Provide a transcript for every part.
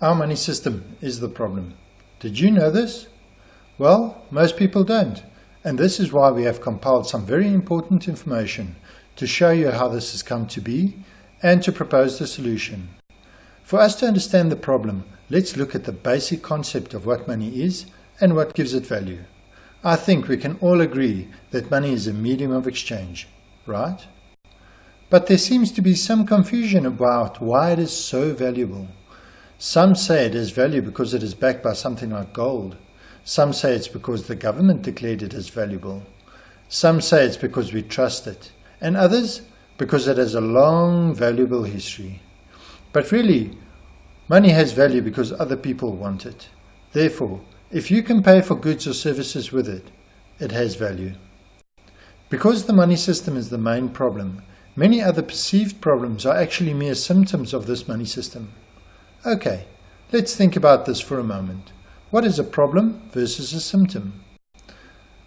Our money system is the problem. Did you know this? Well, most people don't, and this is why we have compiled some very important information to show you how this has come to be and to propose the solution. For us to understand the problem, let's look at the basic concept of what money is and what gives it value. I think we can all agree that money is a medium of exchange, right? But there seems to be some confusion about why it is so valuable. Some say it has value because it is backed by something like gold. Some say it's because the government declared it as valuable. Some say it's because we trust it. And others, because it has a long, valuable history. But really, money has value because other people want it. Therefore, if you can pay for goods or services with it, it has value. Because the money system is the main problem, many other perceived problems are actually mere symptoms of this money system. Okay, let's think about this for a moment. What is a problem versus a symptom?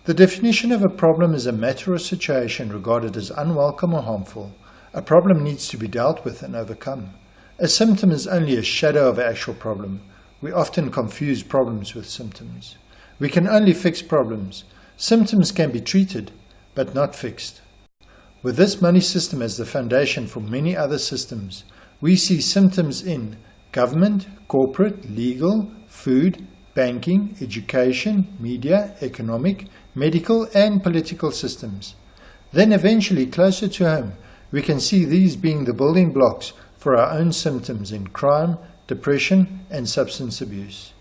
The definition of a problem is a matter or situation regarded as unwelcome or harmful. A problem needs to be dealt with and overcome. A symptom is only a shadow of an actual problem. We often confuse problems with symptoms. We can only fix problems. Symptoms can be treated, but not fixed. With this money system as the foundation for many other systems, we see symptoms in government, corporate, legal, food, banking, education, media, economic, medical and political systems. Then eventually, closer to home, we can see these being the building blocks for our own symptoms in crime, depression and substance abuse.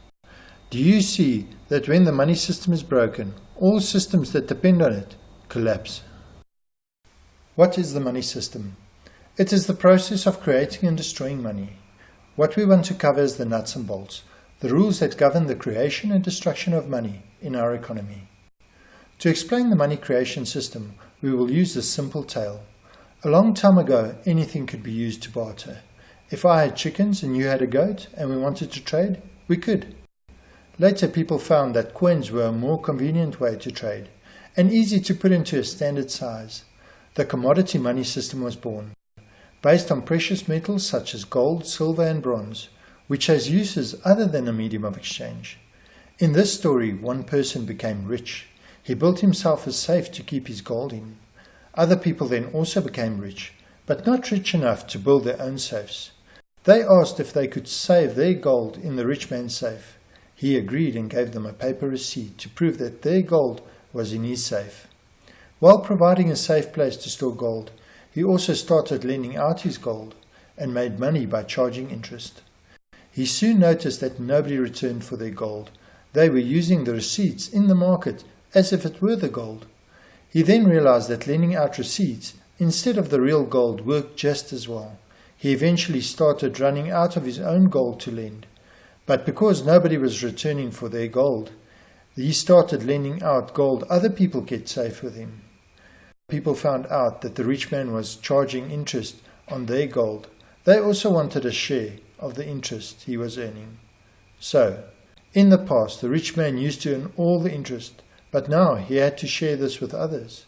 Do you see that when the money system is broken, all systems that depend on it collapse? What is the money system? It is the process of creating and destroying money. What we want to cover is the nuts and bolts, the rules that govern the creation and destruction of money in our economy. To explain the money creation system, we will use this simple tale. A long time ago, anything could be used to barter. If I had chickens and you had a goat and we wanted to trade, we could. Later, people found that coins were a more convenient way to trade and easy to put into a standard size. The commodity money system was born, based on precious metals such as gold, silver and bronze, which has uses other than a medium of exchange. In this story, one person became rich. He built himself a safe to keep his gold in. Other people then also became rich, but not rich enough to build their own safes. They asked if they could save their gold in the rich man's safe. He agreed and gave them a paper receipt to prove that their gold was in his safe. While providing a safe place to store gold, he also started lending out his gold and made money by charging interest. He soon noticed that nobody returned for their gold. They were using the receipts in the market as if it were the gold. He then realized that lending out receipts instead of the real gold worked just as well. He eventually started running out of his own gold to lend. But because nobody was returning for their gold, he started lending out gold other people kept safe with him. People found out that the rich man was charging interest on their gold. They also wanted a share of the interest he was earning. So, in the past, the rich man used to earn all the interest, but now he had to share this with others.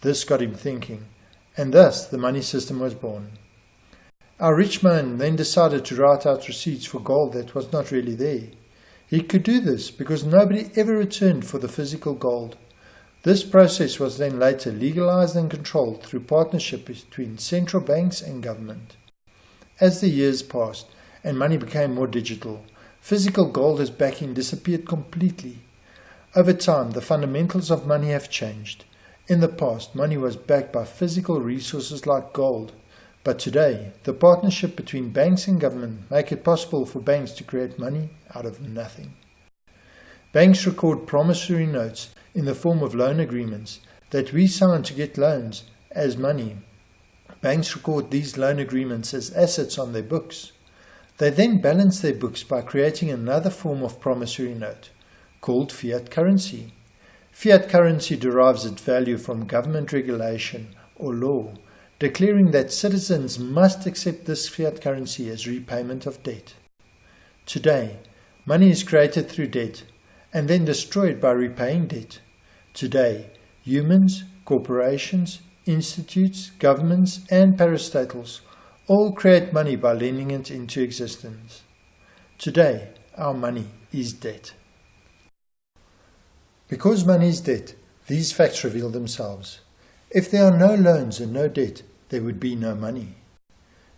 This got him thinking, and thus the money system was born. Our rich man then decided to write out receipts for gold that was not really there. He could do this because nobody ever returned for the physical gold. This process was then later legalized and controlled through partnership between central banks and government. As the years passed and money became more digital, physical gold as backing disappeared completely. Over time, the fundamentals of money have changed. In the past, money was backed by physical resources like gold. But today, the partnership between banks and government make it possible for banks to create money out of nothing. Banks record promissory notes in the form of loan agreements that we sign to get loans as money. Banks record these loan agreements as assets on their books. They then balance their books by creating another form of promissory note, called fiat currency. Fiat currency derives its value from government regulation or law, declaring that citizens must accept this fiat currency as repayment of debt. Today, money is created through debt and then destroyed by repaying debt. Today, humans, corporations, institutes, governments and parastatals all create money by lending it into existence. Today, our money is debt. Because money is debt, these facts reveal themselves. If there are no loans and no debt, there would be no money.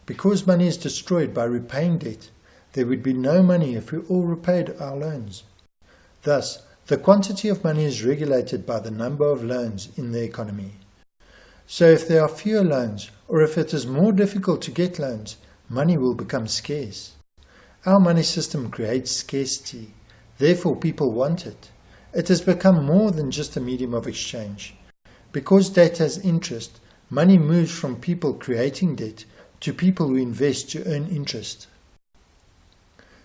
Because money is destroyed by repaying debt, there would be no money if we all repaid our loans. Thus, the quantity of money is regulated by the number of loans in the economy. So if there are fewer loans, or if it is more difficult to get loans, money will become scarce. Our money system creates scarcity, therefore people want it. It has become more than just a medium of exchange. Because debt has interest, money moves from people creating debt to people who invest to earn interest.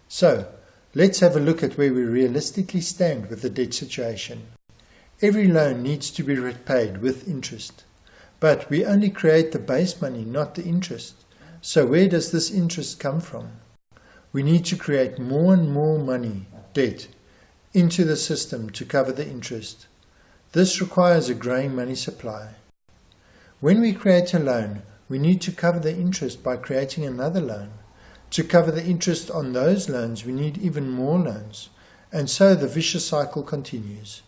So, let's have a look at where we realistically stand with the debt situation. Every loan needs to be repaid with interest. But we only create the base money, not the interest. So where does this interest come from? We need to create more and more money, debt, into the system to cover the interest. This requires a growing money supply. When we create a loan, we need to cover the interest by creating another loan. To cover the interest on those loans, we need even more loans. And so the vicious cycle continues.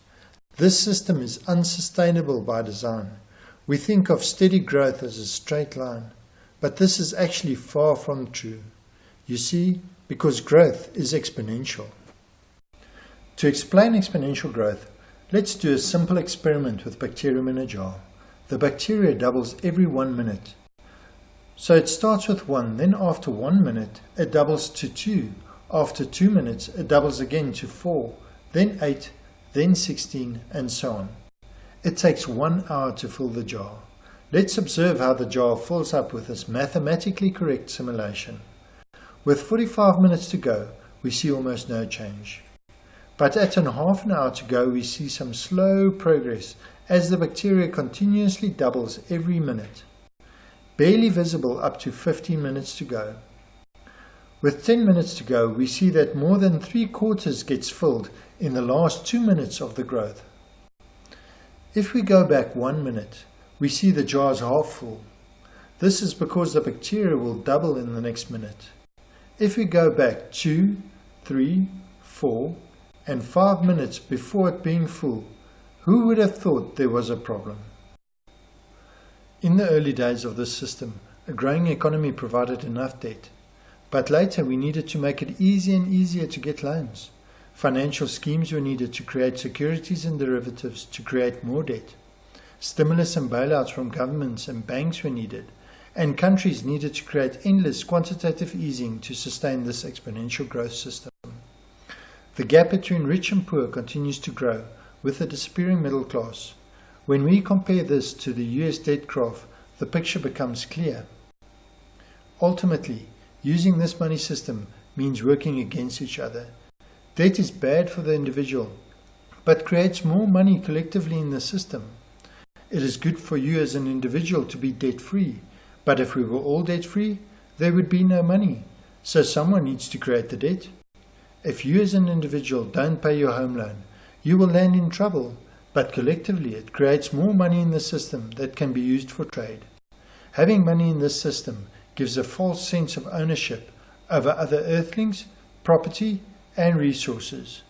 This system is unsustainable by design. We think of steady growth as a straight line, but this is actually far from true. You see, because growth is exponential. To explain exponential growth, let's do a simple experiment with bacterium in a jar. The bacteria doubles every 1 minute. So it starts with 1, then after 1 minute, it doubles to 2. After 2 minutes, it doubles again to 4, then 8, then 16, and so on. It takes 1 hour to fill the jar. Let's observe how the jar fills up with this mathematically correct simulation. With 45 minutes to go, we see almost no change. But at half an hour to go, we see some slow progress as the bacteria continuously doubles every minute. Barely visible up to 15 minutes to go. With 10 minutes to go, we see that more than 3/4 gets filled in the last 2 minutes of the growth. If we go back 1 minute, we see the jar is half full. This is because the bacteria will double in the next minute. If we go back 2, 3, 4, and 5 minutes before it being full, who would have thought there was a problem? In the early days of this system, a growing economy provided enough debt. But later we needed to make it easier and easier to get loans. Financial schemes were needed to create securities and derivatives to create more debt. Stimulus and bailouts from governments and banks were needed, and countries needed to create endless quantitative easing to sustain this exponential growth system. The gap between rich and poor continues to grow, with a disappearing middle class. When we compare this to the US debt graph, the picture becomes clear. Ultimately, using this money system means working against each other. Debt is bad for the individual, but creates more money collectively in the system. It is good for you as an individual to be debt-free, but if we were all debt-free, there would be no money, so someone needs to create the debt. If you as an individual don't pay your home loan, you will land in trouble, but collectively it creates more money in the system that can be used for trade. Having money in this system gives a false sense of ownership over other earthlings, property, and resources.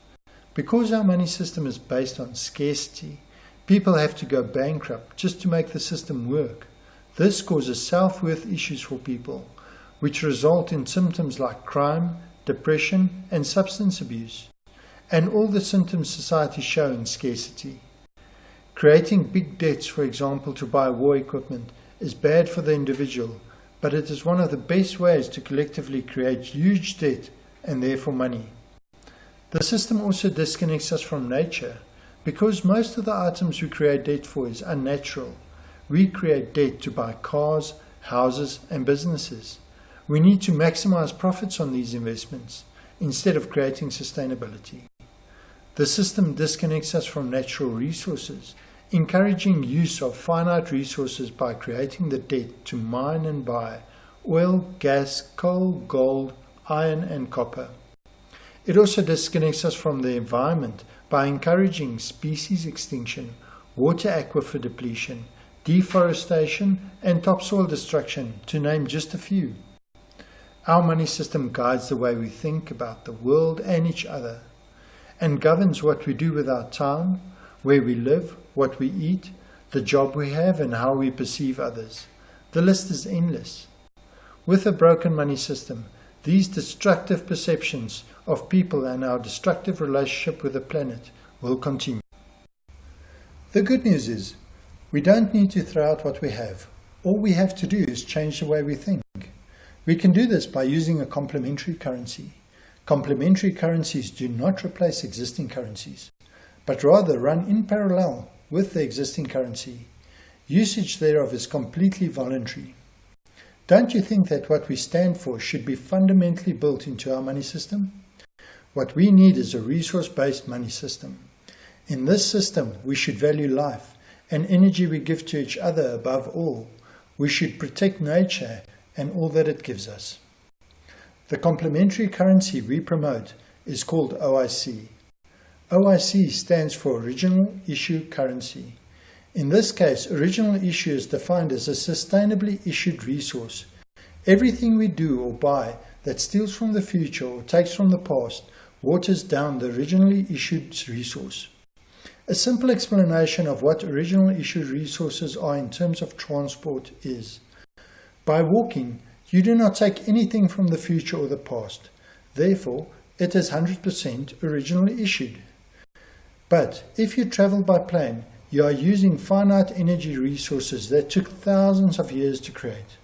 Because our money system is based on scarcity, people have to go bankrupt just to make the system work. This causes self-worth issues for people, which result in symptoms like crime, depression, and substance abuse, and all the symptoms society show in scarcity. Creating big debts, for example, to buy war equipment, is bad for the individual, but it is one of the best ways to collectively create huge debt and therefore money. The system also disconnects us from nature. Because most of the items we create debt for is unnatural, we create debt to buy cars, houses, and businesses. We need to maximize profits on these investments instead of creating sustainability. The system disconnects us from natural resources, encouraging use of finite resources by creating the debt to mine and buy oil, gas, coal, gold, iron, and copper. It also disconnects us from the environment by encouraging species extinction, water aquifer depletion, deforestation, and topsoil destruction, to name just a few. Our money system guides the way we think about the world and each other, and governs what we do with our time, where we live, what we eat, the job we have, and how we perceive others. The list is endless. With a broken money system, these destructive perceptions of people and our destructive relationship with the planet will continue. The good news is, we don't need to throw out what we have. All we have to do is change the way we think. We can do this by using a complementary currency. Complementary currencies do not replace existing currencies, but rather run in parallel with the existing currency. Usage thereof is completely voluntary. Don't you think that what we stand for should be fundamentally built into our money system? What we need is a resource-based money system. In this system, we should value life and energy we give to each other above all. We should protect nature and all that it gives us. The complementary currency we promote is called OIC. OIC stands for Original Issue Currency. In this case, original issue is defined as a sustainably issued resource. Everything we do or buy that steals from the future or takes from the past waters down the originally issued resource. A simple explanation of what original issued resources are in terms of transport is: by walking, you do not take anything from the future or the past. Therefore, it is 100% originally issued. But if you travel by plane, you are using finite energy resources that took thousands of years to create.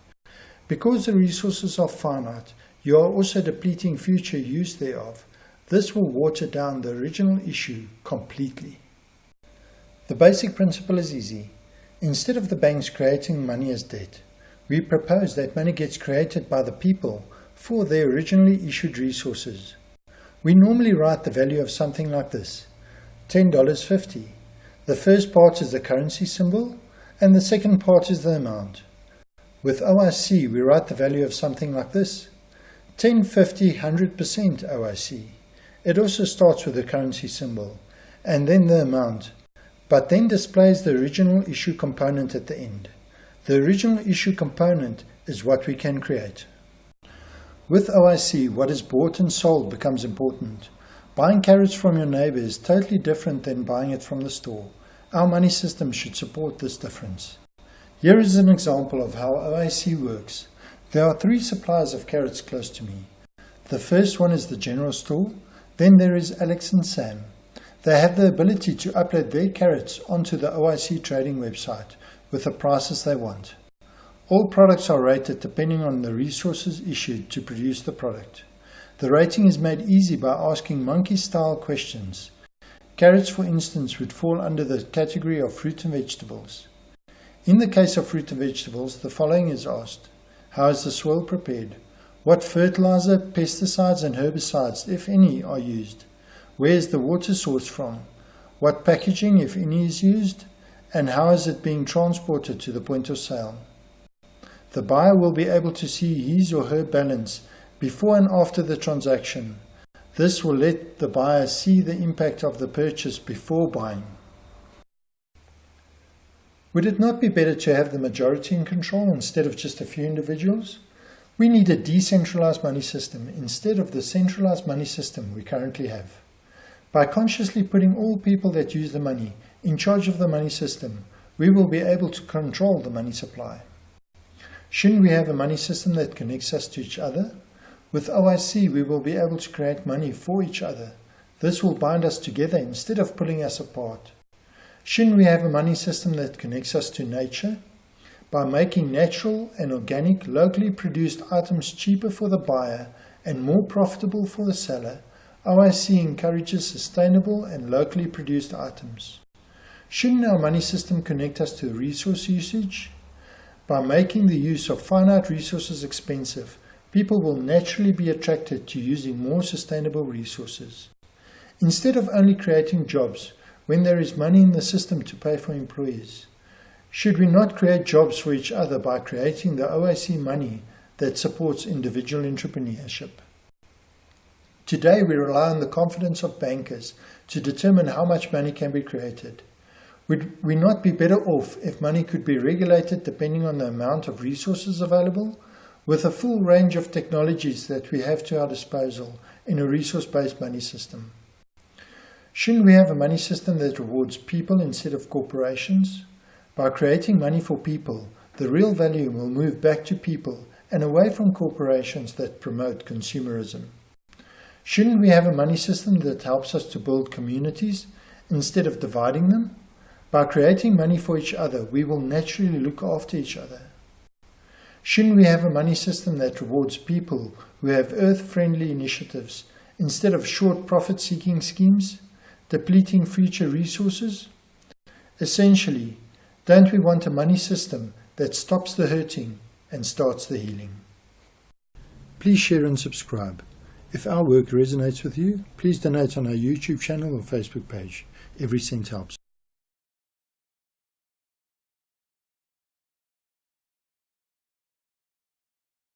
Because the resources are finite, you are also depleting future use thereof. This will water down the original issue completely. The basic principle is easy. Instead of the banks creating money as debt, we propose that money gets created by the people for their originally issued resources. We normally write the value of something like this: $10.50. The first part is the currency symbol, and the second part is the amount. With OIC, we write the value of something like this: 1050 100% OIC. It also starts with the currency symbol, and then the amount, but then displays the original issue component at the end. The original issue component is what we can create. With OIC, what is bought and sold becomes important. Buying carrots from your neighbor is totally different than buying it from the store. Our money system should support this difference. Here is an example of how OIC works. There are 3 suppliers of carrots close to me. The first one is the general store. Then there is Alex and Sam. They have the ability to upload their carrots onto the OIC trading website with the prices they want. All products are rated depending on the resources issued to produce the product. The rating is made easy by asking monkey-style questions. Carrots, for instance, would fall under the category of fruit and vegetables. In the case of fruit and vegetables, the following is asked: how is the soil prepared? What fertilizer, pesticides and herbicides, if any, are used? Where is the water source from? What packaging, if any, is used? And how is it being transported to the point of sale? The buyer will be able to see his or her balance before and after the transaction. This will let the buyer see the impact of the purchase before buying. Would it not be better to have the majority in control instead of just a few individuals? We need a decentralized money system instead of the centralized money system we currently have. By consciously putting all people that use the money in charge of the money system, we will be able to control the money supply. Shouldn't we have a money system that connects us to each other? With OIC, we will be able to create money for each other. This will bind us together instead of pulling us apart. Shouldn't we have a money system that connects us to nature? By making natural and organic, locally produced items cheaper for the buyer and more profitable for the seller, OIC encourages sustainable and locally produced items. Shouldn't our money system connect us to resource usage? By making the use of finite resources expensive, people will naturally be attracted to using more sustainable resources. Instead of only creating jobs when there is money in the system to pay for employees, should we not create jobs for each other by creating the OIC money that supports individual entrepreneurship? Today we rely on the confidence of bankers to determine how much money can be created. Would we not be better off if money could be regulated depending on the amount of resources available? with a full range of technologies that we have to our disposal in a resource-based money system? Shouldn't we have a money system that rewards people instead of corporations? By creating money for people, the real value will move back to people and away from corporations that promote consumerism. Shouldn't we have a money system that helps us to build communities instead of dividing them? By creating money for each other, we will naturally look after each other. Shouldn't we have a money system that rewards people who have earth-friendly initiatives instead of short profit-seeking schemes, depleting future resources? Essentially, don't we want a money system that stops the hurting and starts the healing? Please share and subscribe. If our work resonates with you, please donate on our YouTube channel or Facebook page. Every cent helps.